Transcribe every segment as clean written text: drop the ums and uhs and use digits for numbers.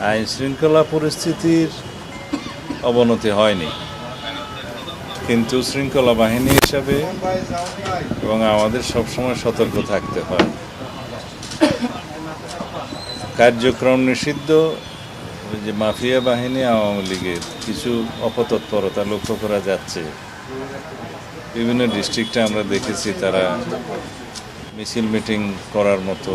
আইন শৃঙ্খলা পরিস্থিতির অবনতি হয়নি, কিন্তু শৃঙ্খলা বাহিনী হিসাবে এবং আমাদের সবসময় সতর্ক থাকতে হয়। কার্যক্রম নিষিদ্ধ যে মাফিয়া বাহিনী আওয়ামী লীগের কিছু অপতৎপরতা লক্ষ্য করা যাচ্ছে। বিভিন্ন ডিস্ট্রিক্টে আমরা দেখেছি তারা মিছিল মিটিং করার মতো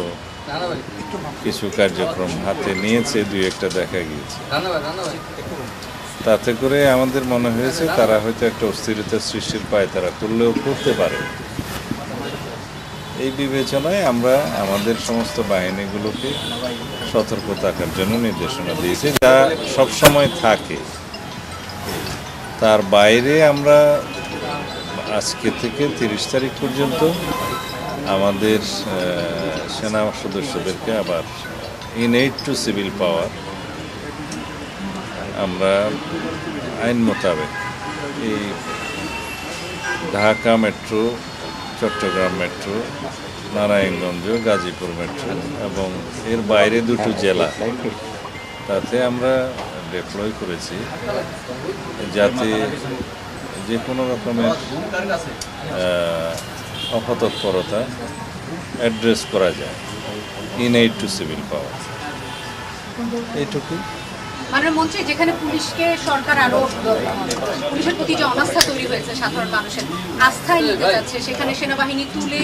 কিছু কার্যক্রম হাতে নিয়েছে, দুই একটা দেখা গিয়েছে। তাতে করে আমাদের মনে হয়েছে তারা হয়তো একটা অস্থিরতা সৃষ্টির পায় তারা করলেও করতে পারে। এই বিবেচনায় আমরা আমাদের সমস্ত বাহিনীগুলোকে সতর্ক থাকার জন্য নির্দেশনা দিয়েছি, যা সবসময় থাকে। তার বাইরে আমরা আজকে থেকে 30 তারিখ পর্যন্ত আমাদের সেনা সদস্যদেরকে আবার ইনএইড টু সিভিল পাওয়ার আমরা আইন মোতাবেক এই Dhaka metro, Chattogram metro, Narayanganj, Gazipur metro এবং এর বাইরে দুটো জেলা, তাতে আমরা ডিপ্লয় করেছি যাতে যে কোনো রকমের অপতৎপরতা অ্যাড্রেস করা যায়। ইনএইড টু সিভিল পাওয়ার এইটুকু। মাননীয় মন্ত্রী, যেখানে পুলিশকে সরকার আরো পুলিশের প্রতি যে অনাস্থা তৈরি হয়েছে, সাধারণ মানুষের আস্থায় নিতে যাচ্ছে, সেখানে সেনাবাহিনী তুলে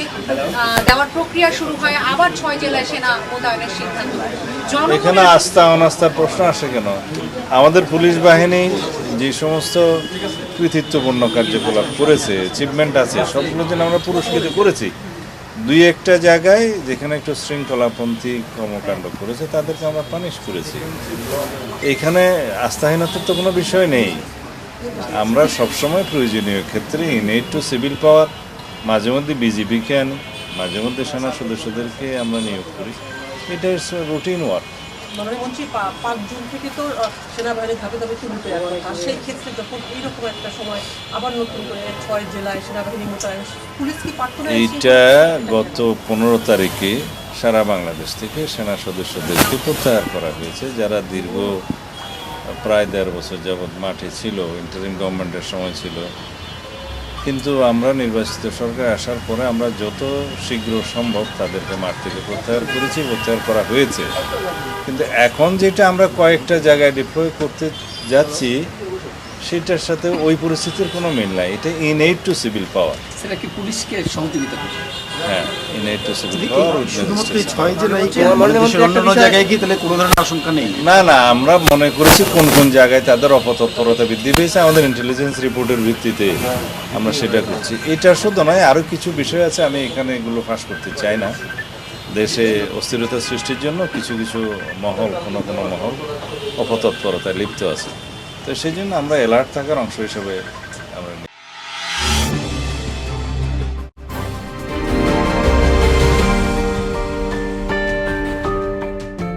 দেওয়ার প্রক্রিয়া শুরু হয়, আবার 6 জেলায় সেনা মোতায়েনের সিদ্ধান্ত। এখানে আস্থা অনাস্থার প্রশ্ন আসে কেন? আমাদের পুলিশ বাহিনী যে সমস্ত কৃতিত্বপূর্ণ কার্যকলাপ করেছে, অ্যাচিভমেন্ট আছে, সবগুলো যেন আমরা পুরস্কৃত করেছি। দুই একটা জায়গায় যেখানে একটু শৃঙ্খলাপন্থী কর্মকাণ্ড করেছে তাদেরকে আমরা পানিশ করেছি। এখানে আস্থাহীনতার তো কোনো বিষয় নেই। আমরা সবসময় প্রয়োজনীয় ক্ষেত্রে ইনএইড টু সিভিল পাওয়ার, মাঝে মধ্যে বিজিবিকে আনি, মাঝে মধ্যে সেনা সদস্যদেরকে আমরা নিয়োগ করি। এটা ইজ রুটিন ওয়ার্ক। মাননীয় মন্ত্রী, 5 জুন থেকে তো সেনাবাহিনী ধাপে ধাপে তুলতে যাবে, আর সেই ক্ষেত্রে যখন এইরকম একটা সময় আবার নতুন করে 6 জেলায় সেনাবাহিনী মোতায়েন, পুলিশ কি প্রার্থনা? এইটা গত 15 তারিখে সারা বাংলাদেশ থেকে সেনা সদস্যদেরকে প্রত্যাহার করা হয়েছে, যারা দীর্ঘ প্রায় 1.5 বছর যাবৎ মাঠে ছিল, ইন্টারিম গভর্নমেন্টের সময় ছিল। কিন্তু আমরা নির্বাচিত সরকার আসার পরে আমরা যত শীঘ্র সম্ভব তাদেরকে মাঠ থেকে প্রত্যাহার করেছি, প্রত্যাহার করা হয়েছে। কিন্তু এখন যেটা আমরা কয়েকটা জায়গায় ডিপ্লয় করতে যাচ্ছি সেটার সাথে ওই পরিস্থিতির কোনো মিল নাই। এটা ইনএইড টু সিভিল পাওয়ার। সেটা কি পুলিশকে সহযোগিতা করবে? হ্যাঁ, ইনএইড টু সিভিল পাওয়ার। শুধুমাত্র 6 জেলায় কি দেশের অন্যান্য জায়গায় কি তাহলে কোনো ধরনের আশঙ্কা নেই? না, আমরা মনে করেছি কোন কোন জায়গায় তাদের অপতৎপরতা বৃদ্ধি পেয়েছে, আমাদের ইন্টেলিজেন্স রিপোর্টের ভিত্তিতে আমরা সেটা করছি। এটা শুধু নয়, আরও কিছু বিষয় আছে, আমি এখানে এগুলো ফাঁস করতে চাই না। দেশে অস্থিরতা সৃষ্টির জন্য কিছু কিছু মহল, কোনো মহল অপতৎপরতায় লিপ্ত আছে। তো সেই জন্য আমরা অ্যালার্ট থাকার অংশ হিসেবে আমরা